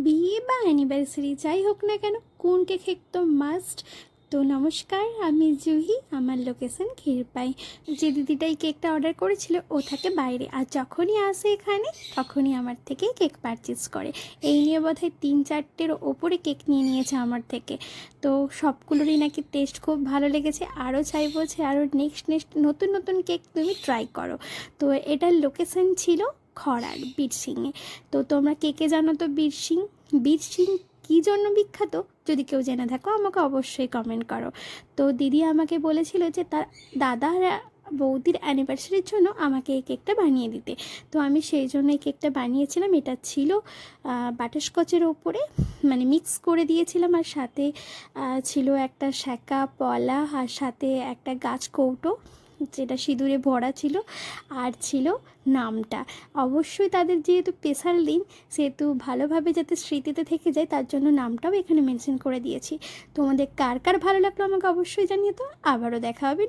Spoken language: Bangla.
বিয়ে বা অ্যানিভার্সারি যাই হোক না কেন, কোন কেক একদম মাস্ট। তো নমস্কার, আমি জুহি, আমার লোকেশন ক্ষীরপাই। যে দিদিটাই কেকটা অর্ডার করেছিল ও থাকে বাইরে, আর যখনই আসে এখানে তখনই আমার থেকে কেক পারচেস করে। এই নিয়ে বোধহয় 3-4টের ওপরে কেক নিয়ে নিয়েছে আমার থেকে। তো সবগুলোরই নাকি টেস্ট খুব ভালো লেগেছে, আরও চাইবো যে আরও নেক্সট নতুন নতুন কেক তুমি ট্রাই করো। তো এটার লোকেশন ছিল খড়ার বীরসিংহে। তো তোমরা কে কে জানো তো বীরসিং? বীরসিং কী জন্য বিখ্যাত যদি কেউ জেনে থাকো আমাকে অবশ্যই কমেন্ট করো। তো দিদি আমাকে বলেছিল যে তার দাদার বৌদির অ্যানিভার্সারির জন্য আমাকে এই কেকটা বানিয়ে দিতে। তো আমি সেই জন্য এই কেকটা বানিয়েছিলাম। এটা ছিল বাটারস্কচের ওপরে মানে মিক্স করে দিয়েছিলাম, আর সাথে ছিল একটা শ্যাকা পলা, আর সাথে একটা গাছ কৌটো যেটা সিঁদুরে ভরা ছিল, আর ছিল নামটা। অবশ্যই তাদের যেহেতু স্পেশাল দিন, সেহেতু ভালোভাবে যাতে স্মৃতিতে থেকে যায় তার জন্য নামটাও এখানে মেনশন করে দিয়েছি। তোমাদের কার কার ভালো লাগলো আমাকে অবশ্যই জানিয়ে তো। আবারও দেখা হবে।